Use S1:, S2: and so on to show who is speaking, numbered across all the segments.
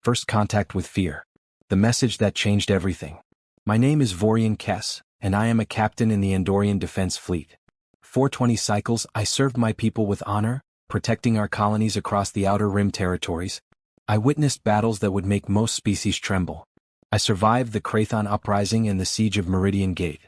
S1: First contact with fear. The message that changed everything. My name is Vorian Kess, and I am a captain in the Andorian Defense Fleet. 420 cycles I served my people with honor, protecting our colonies across the Outer Rim territories. I witnessed battles that would make most species tremble. I survived the Krathon Uprising and the Siege of Meridian Gate.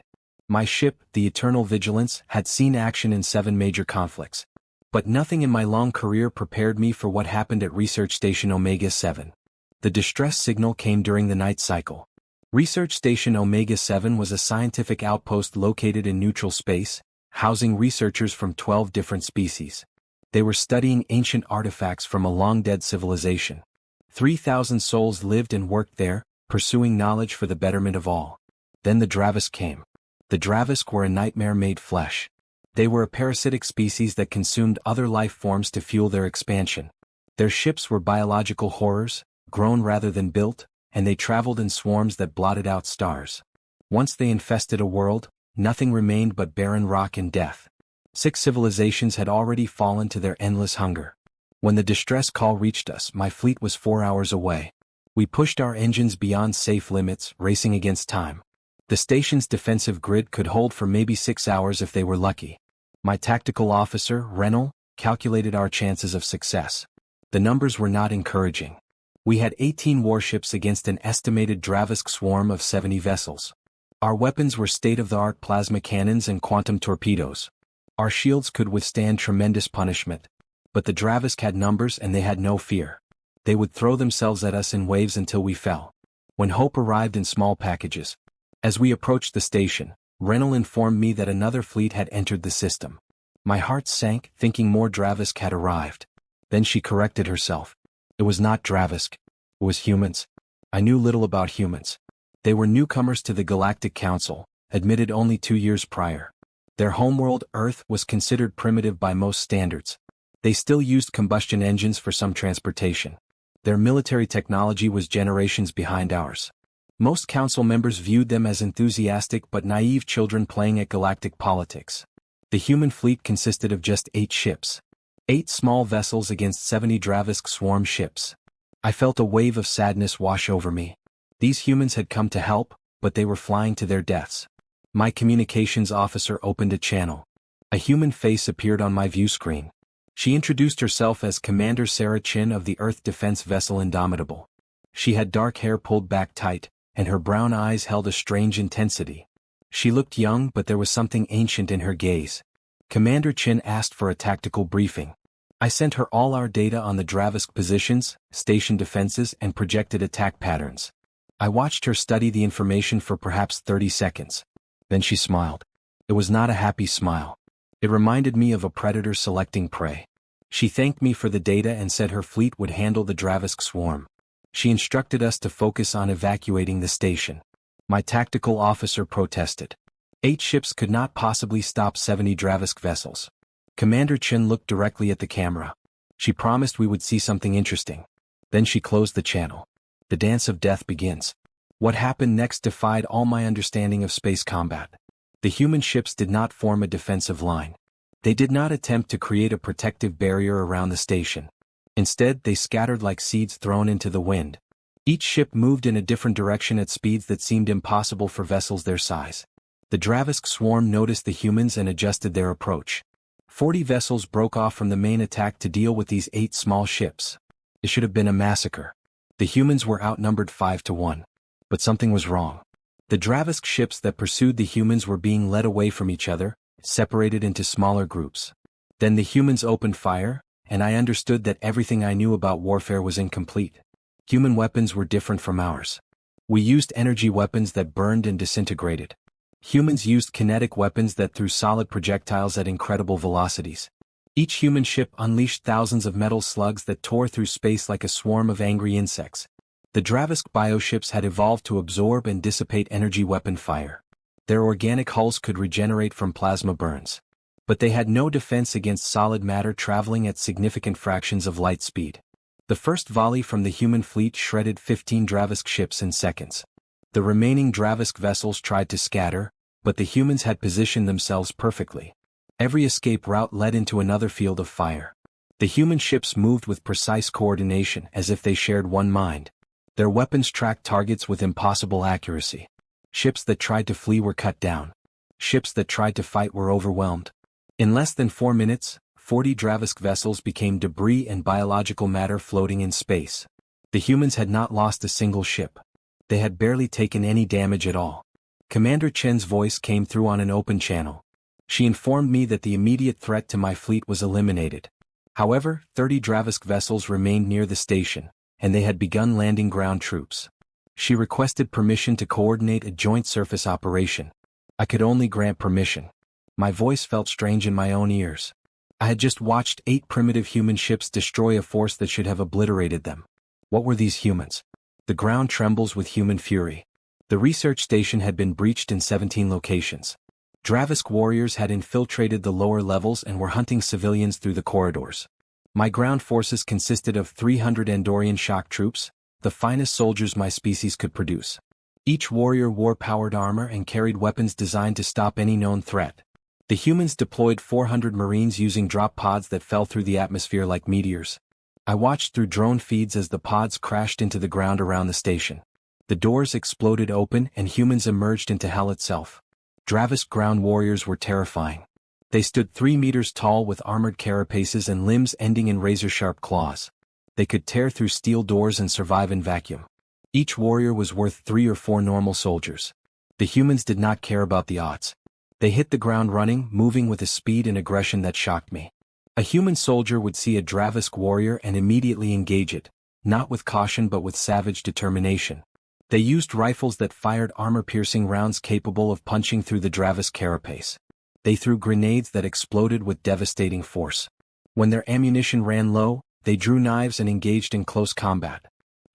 S1: My ship, the Eternal Vigilance, had seen action in 7 major conflicts. But nothing in my long career prepared me for what happened at Research Station Omega-7. The distress signal came during the night cycle. Research Station Omega-7 was a scientific outpost located in neutral space, housing researchers from 12 different species. They were studying ancient artifacts from a long-dead civilization. 3,000 souls lived and worked there, pursuing knowledge for the betterment of all. Then the Dravisk came. The Dravisk were a nightmare made flesh. They were a parasitic species that consumed other life forms to fuel their expansion. Their ships were biological horrors, grown rather than built, and they traveled in swarms that blotted out stars. Once they infested a world, nothing remained but barren rock and death. 6 civilizations had already fallen to their endless hunger. When the distress call reached us, my fleet was 4 hours away. We pushed our engines beyond safe limits, racing against time. The station's defensive grid could hold for maybe 6 hours if they were lucky. My tactical officer, Renal, calculated our chances of success. The numbers were not encouraging. We had 18 warships against an estimated Dravisk swarm of 70 vessels. Our weapons were state-of-the-art plasma cannons and quantum torpedoes. Our shields could withstand tremendous punishment. But the Dravisk had numbers and they had no fear. They would throw themselves at us in waves until we fell. When hope arrived in small packages. As we approached the station, Renal informed me that another fleet had entered the system. My heart sank, thinking more Dravisk had arrived. Then she corrected herself. It was not Dravisk. It was humans. I knew little about humans. They were newcomers to the Galactic Council, admitted only 2 years prior. Their homeworld, Earth, was considered primitive by most standards. They still used combustion engines for some transportation. Their military technology was generations behind ours. Most council members viewed them as enthusiastic but naive children playing at galactic politics. The human fleet consisted of just 8 ships. 8 small vessels against 70 Dravisk swarm ships. I felt a wave of sadness wash over me. These humans had come to help, but they were flying to their deaths. My communications officer opened a channel. A human face appeared on my view screen. She introduced herself as Commander Sarah Chin of the Earth Defense Vessel Indomitable. She had dark hair pulled back tight, and her brown eyes held a strange intensity. She looked young, but there was something ancient in her gaze. Commander Chin asked for a tactical briefing. I sent her all our data on the Dravisk positions, station defenses, and projected attack patterns. I watched her study the information for perhaps 30 seconds. Then she smiled. It was not a happy smile. It reminded me of a predator selecting prey. She thanked me for the data and said her fleet would handle the Dravisk swarm. She instructed us to focus on evacuating the station. My tactical officer protested. 8 ships could not possibly stop 70 Dravisk vessels. Commander Chin looked directly at the camera. She promised we would see something interesting. Then she closed the channel. The dance of death begins. What happened next defied all my understanding of space combat. The human ships did not form a defensive line. They did not attempt to create a protective barrier around the station. Instead, they scattered like seeds thrown into the wind. Each ship moved in a different direction at speeds that seemed impossible for vessels their size. The Dravisk swarm noticed the humans and adjusted their approach. 40 vessels broke off from the main attack to deal with these 8 small ships. It should have been a massacre. The humans were outnumbered 5 to 1. But something was wrong. The Dravisk ships that pursued the humans were being led away from each other, separated into smaller groups. Then the humans opened fire, and I understood that everything I knew about warfare was incomplete. Human weapons were different from ours. We used energy weapons that burned and disintegrated. Humans used kinetic weapons that threw solid projectiles at incredible velocities. Each human ship unleashed thousands of metal slugs that tore through space like a swarm of angry insects. The Dravisk bioships had evolved to absorb and dissipate energy weapon fire. Their organic hulls could regenerate from plasma burns. But they had no defense against solid matter traveling at significant fractions of light speed. The first volley from the human fleet shredded 15 Dravisk ships in seconds. The remaining Dravisk vessels tried to scatter, but the humans had positioned themselves perfectly. Every escape route led into another field of fire. The human ships moved with precise coordination as if they shared one mind. Their weapons tracked targets with impossible accuracy. Ships that tried to flee were cut down. Ships that tried to fight were overwhelmed. In less than 4 minutes, 40 Dravisk vessels became debris and biological matter floating in space. The humans had not lost a single ship. They had barely taken any damage at all. Commander Chen's voice came through on an open channel. She informed me that the immediate threat to my fleet was eliminated. However, 30 Dravisk vessels remained near the station, and they had begun landing ground troops. She requested permission to coordinate a joint surface operation. I could only grant permission. My voice felt strange in my own ears. I had just watched 8 primitive human ships destroy a force that should have obliterated them. What were these humans? The ground trembles with human fury. The research station had been breached in 17 locations. Dravisk warriors had infiltrated the lower levels and were hunting civilians through the corridors. My ground forces consisted of 300 Andorian shock troops, the finest soldiers my species could produce. Each warrior wore powered armor and carried weapons designed to stop any known threat. The humans deployed 400 Marines using drop pods that fell through the atmosphere like meteors. I watched through drone feeds as the pods crashed into the ground around the station. The doors exploded open and humans emerged into hell itself. Dravisk ground warriors were terrifying. They stood 3 meters tall with armored carapaces and limbs ending in razor-sharp claws. They could tear through steel doors and survive in vacuum. Each warrior was worth 3 or 4 normal soldiers. The humans did not care about the odds. They hit the ground running, moving with a speed and aggression that shocked me. A human soldier would see a Dravisk warrior and immediately engage it, not with caution but with savage determination. They used rifles that fired armor-piercing rounds capable of punching through the Dravisk carapace. They threw grenades that exploded with devastating force. When their ammunition ran low, they drew knives and engaged in close combat.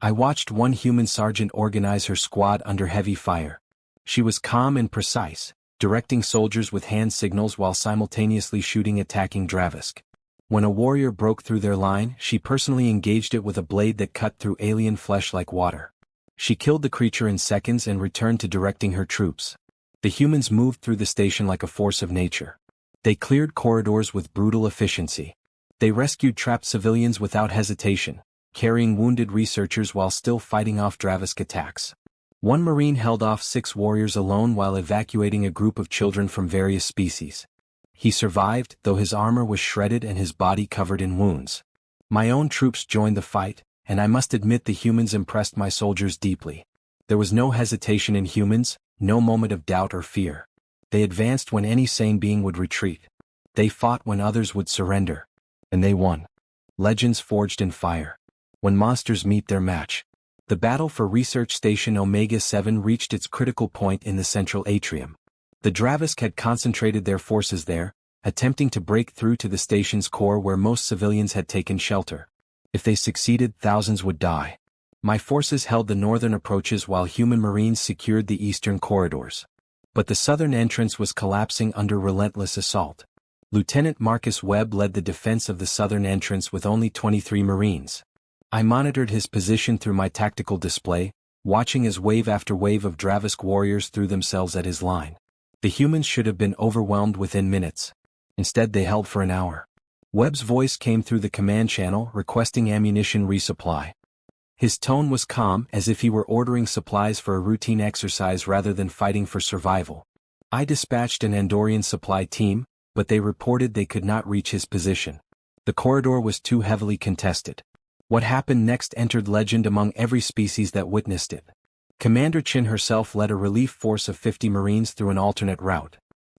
S1: I watched one human sergeant organize her squad under heavy fire. She was calm and precise, directing soldiers with hand signals while simultaneously shooting attacking Dravisk. When a warrior broke through their line, she personally engaged it with a blade that cut through alien flesh like water. She killed the creature in seconds and returned to directing her troops. The humans moved through the station like a force of nature. They cleared corridors with brutal efficiency. They rescued trapped civilians without hesitation, carrying wounded researchers while still fighting off Dravisk attacks. One Marine held off 6 warriors alone while evacuating a group of children from various species. He survived, though his armor was shredded and his body covered in wounds. My own troops joined the fight, and I must admit the humans impressed my soldiers deeply. There was no hesitation in humans, no moment of doubt or fear. They advanced when any sane being would retreat. They fought when others would surrender. And they won. Legends forged in fire. When monsters meet their match. The battle for Research Station Omega-7 reached its critical point in the central atrium. The Dravisk had concentrated their forces there, attempting to break through to the station's core where most civilians had taken shelter. If they succeeded, thousands would die. My forces held the northern approaches while human Marines secured the eastern corridors. But the southern entrance was collapsing under relentless assault. Lieutenant Marcus Webb led the defense of the southern entrance with only 23 Marines. I monitored his position through my tactical display, watching as wave after wave of Dravisk warriors threw themselves at his line. The humans should have been overwhelmed within minutes. Instead they held for an hour. Webb's voice came through the command channel requesting ammunition resupply. His tone was calm, as if he were ordering supplies for a routine exercise rather than fighting for survival. I dispatched an Andorian supply team, but they reported they could not reach his position. The corridor was too heavily contested. What happened next entered legend among every species that witnessed it. Commander Chin herself led a relief force of 50 Marines through an alternate route.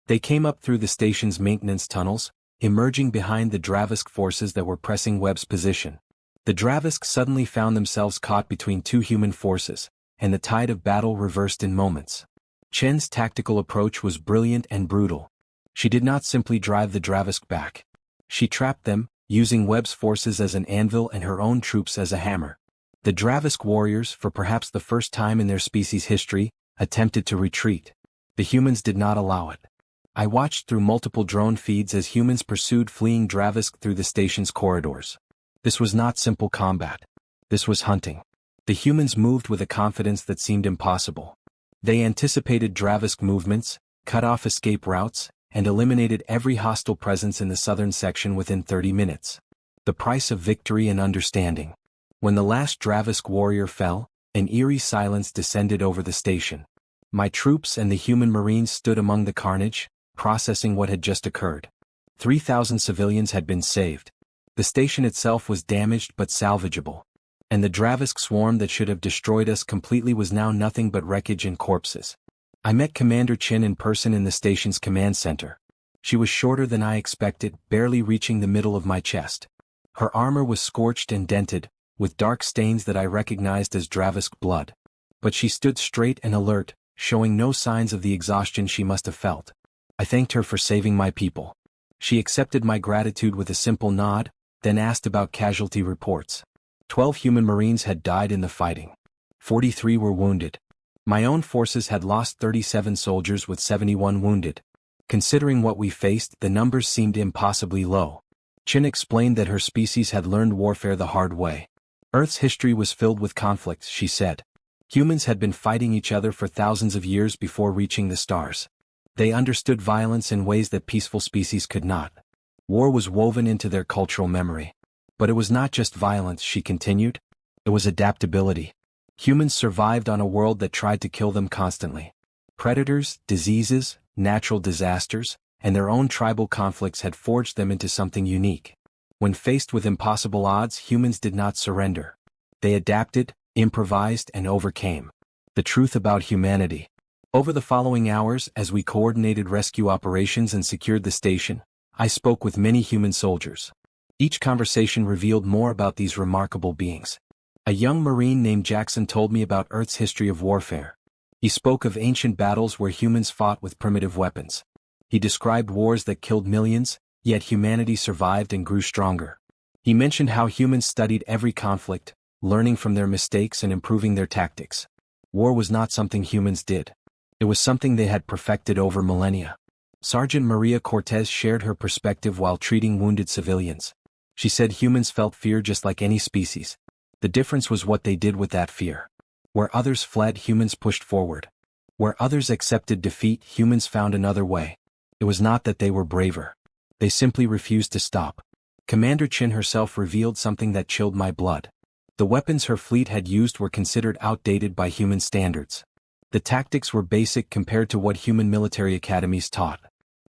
S1: They came up through the station's maintenance tunnels, emerging behind the Dravisk forces that were pressing Webb's position. The Dravisk suddenly found themselves caught between 2 human forces, and the tide of battle reversed in moments. Chen's tactical approach was brilliant and brutal. She did not simply drive the Dravisk back. She trapped them, using Webb's forces as an anvil and her own troops as a hammer. The Dravisk warriors, for perhaps the first time in their species' history, attempted to retreat. The humans did not allow it. I watched through multiple drone feeds as humans pursued fleeing Dravisk through the station's corridors. This was not simple combat. This was hunting. The humans moved with a confidence that seemed impossible. They anticipated Dravisk movements, cut off escape routes, and eliminated every hostile presence in the southern section within 30 minutes. The price of victory and understanding. When the last Dravisk warrior fell, An eerie silence descended over the station. My troops and the human Marines stood among the carnage, processing what had just occurred. 3,000 civilians had been saved. The station itself was damaged but salvageable. And the Dravisk swarm that should have destroyed us completely was now nothing but wreckage and corpses. I met Commander Chin in person in the station's command center. She was shorter than I expected, barely reaching the middle of my chest. Her armor was scorched and dented, with dark stains that I recognized as Dravisk blood. But she stood straight and alert, showing no signs of the exhaustion she must have felt. I thanked her for saving my people. She accepted my gratitude with a simple nod, then asked about casualty reports. 12 human Marines had died in the fighting. 43 were wounded. My own forces had lost 37 soldiers with 71 wounded. Considering what we faced, the numbers seemed impossibly low. Chin explained that her species had learned warfare the hard way. Earth's history was filled with conflicts, she said. Humans had been fighting each other for thousands of years before reaching the stars. They understood violence in ways that peaceful species could not. War was woven into their cultural memory. But it was not just violence, she continued. It was adaptability. Humans survived on a world that tried to kill them constantly. Predators, diseases, natural disasters, and their own tribal conflicts had forged them into something unique. When faced with impossible odds, humans did not surrender. They adapted, improvised, and overcame. The truth about humanity. Over the following hours, as we coordinated rescue operations and secured the station, I spoke with many human soldiers. Each conversation revealed more about these remarkable beings. A young Marine named Jackson told me about Earth's history of warfare. He spoke of ancient battles where humans fought with primitive weapons. He described wars that killed millions, yet humanity survived and grew stronger. He mentioned how humans studied every conflict, learning from their mistakes and improving their tactics. War was not something humans did. It was something they had perfected over millennia. Sergeant Maria Cortez shared her perspective while treating wounded civilians. She said humans felt fear just like any species. The difference was what they did with that fear. Where others fled, humans pushed forward. Where others accepted defeat, humans found another way. It was not that they were braver. They simply refused to stop. Commander Chin herself revealed something that chilled my blood. The weapons her fleet had used were considered outdated by human standards. The tactics were basic compared to what human military academies taught.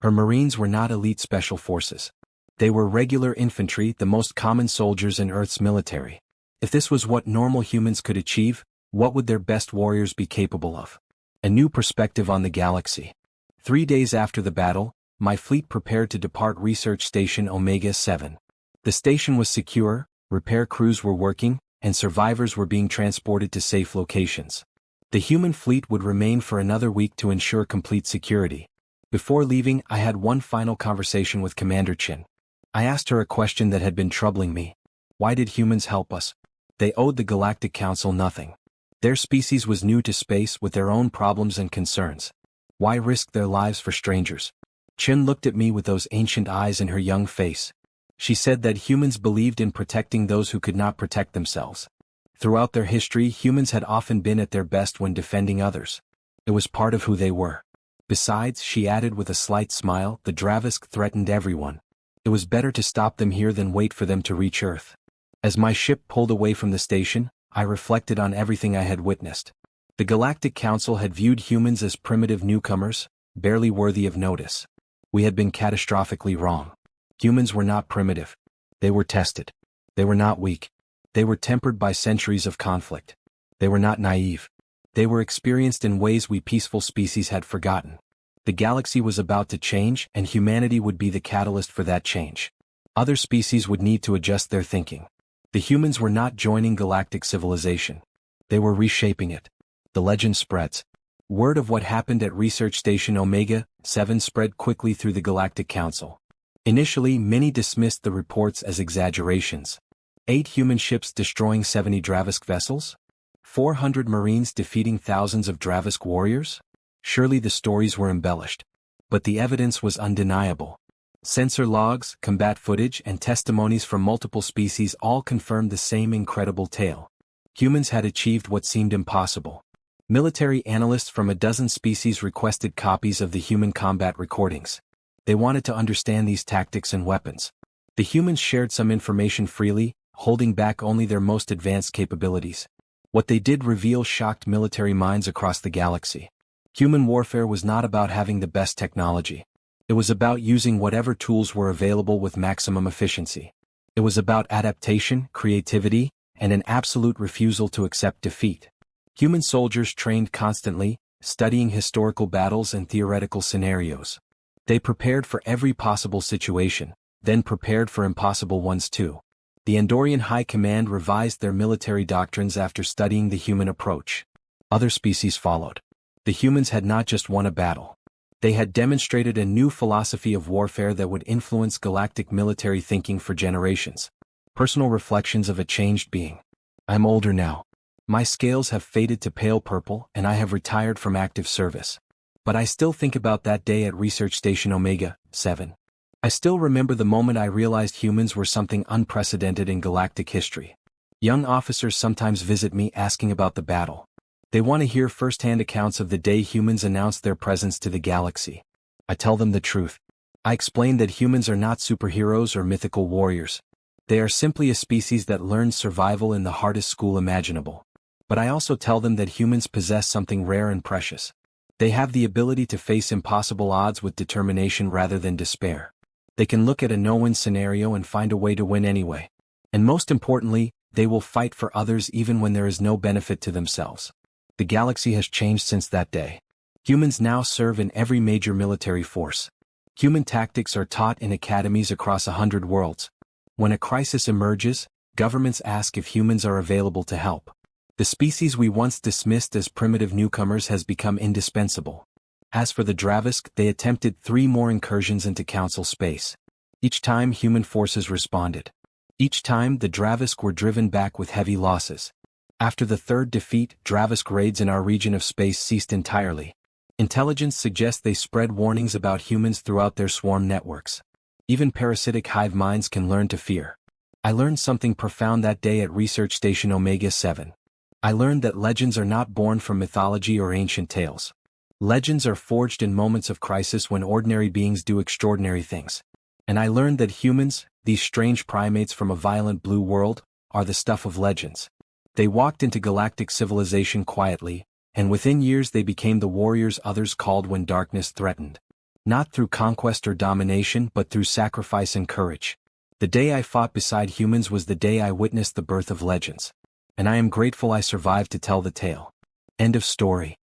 S1: Her Marines were not elite special forces. They were regular infantry, the most common soldiers in Earth's military. If this was what normal humans could achieve, what would their best warriors be capable of? A new perspective on the galaxy. 3 days after the battle, my fleet prepared to depart Research Station Omega-7. The station was secure, repair crews were working, and survivors were being transported to safe locations. The human fleet would remain for another week to ensure complete security. Before leaving, I had one final conversation with Commander Chin. I asked her a question that had been troubling me. Why did humans help us? They owed the Galactic Council nothing. Their species was new to space with their own problems and concerns. Why risk their lives for strangers? Chin looked at me with those ancient eyes in her young face. She said that humans believed in protecting those who could not protect themselves. Throughout their history, humans had often been at their best when defending others. It was part of who they were. Besides, she added with a slight smile, the Dravisk threatened everyone. It was better to stop them here than wait for them to reach Earth. As my ship pulled away from the station, I reflected on everything I had witnessed. The Galactic Council had viewed humans as primitive newcomers, barely worthy of notice. We had been catastrophically wrong. Humans were not primitive. They were tested. They were not weak. They were tempered by centuries of conflict. They were not naive. They were experienced in ways we peaceful species had forgotten. The galaxy was about to change, and humanity would be the catalyst for that change. Other species would need to adjust their thinking. The humans were not joining galactic civilization. They were reshaping it. The legend spreads. Word of what happened at Research Station Omega-7 spread quickly through the Galactic Council. Initially, many dismissed the reports as exaggerations. 8 human ships destroying 70 Dravisk vessels? 400 Marines defeating thousands of Dravisk warriors? Surely the stories were embellished. But the evidence was undeniable. Sensor logs, combat footage, and testimonies from multiple species all confirmed the same incredible tale. Humans had achieved what seemed impossible. Military analysts from a dozen species requested copies of the human combat recordings. They wanted to understand these tactics and weapons. The humans shared some information freely, holding back only their most advanced capabilities. What they did reveal shocked military minds across the galaxy. Human warfare was not about having the best technology. It was about using whatever tools were available with maximum efficiency. It was about adaptation, creativity, and an absolute refusal to accept defeat. Human soldiers trained constantly, studying historical battles and theoretical scenarios. They prepared for every possible situation, then prepared for impossible ones too. The Andorian High Command revised their military doctrines after studying the human approach. Other species followed. The humans had not just won a battle. They had demonstrated a new philosophy of warfare that would influence galactic military thinking for generations. Personal reflections of a changed being. I'm older now. My scales have faded to pale purple and I have retired from active service. But I still think about that day at Research Station Omega 7. I still remember the moment I realized humans were something unprecedented in galactic history. Young officers sometimes visit me asking about the battle. They want to hear first-hand accounts of the day humans announced their presence to the galaxy. I tell them the truth. I explain that humans are not superheroes or mythical warriors. They are simply a species that learned survival in the hardest school imaginable. But I also tell them that humans possess something rare and precious. They have the ability to face impossible odds with determination rather than despair. They can look at a no-win scenario and find a way to win anyway. And most importantly, they will fight for others even when there is no benefit to themselves. The galaxy has changed since that day. Humans now serve in every major military force. Human tactics are taught in academies across 100 worlds. When a crisis emerges, governments ask if humans are available to help. The species we once dismissed as primitive newcomers has become indispensable. As for the Dravisk, they attempted 3 more incursions into Council space. Each time human forces responded. Each time the Dravisk were driven back with heavy losses. After the 3rd defeat, Dravisk raids in our region of space ceased entirely. Intelligence suggests they spread warnings about humans throughout their swarm networks. Even parasitic hive minds can learn to fear. I learned something profound that day at Research Station Omega 7. I learned that legends are not born from mythology or ancient tales. Legends are forged in moments of crisis when ordinary beings do extraordinary things. And I learned that humans, these strange primates from a violent blue world, are the stuff of legends. They walked into galactic civilization quietly, and within years they became the warriors others called when darkness threatened. Not through conquest or domination but through sacrifice and courage. The day I fought beside humans was the day I witnessed the birth of legends. And I am grateful I survived to tell the tale. End of story.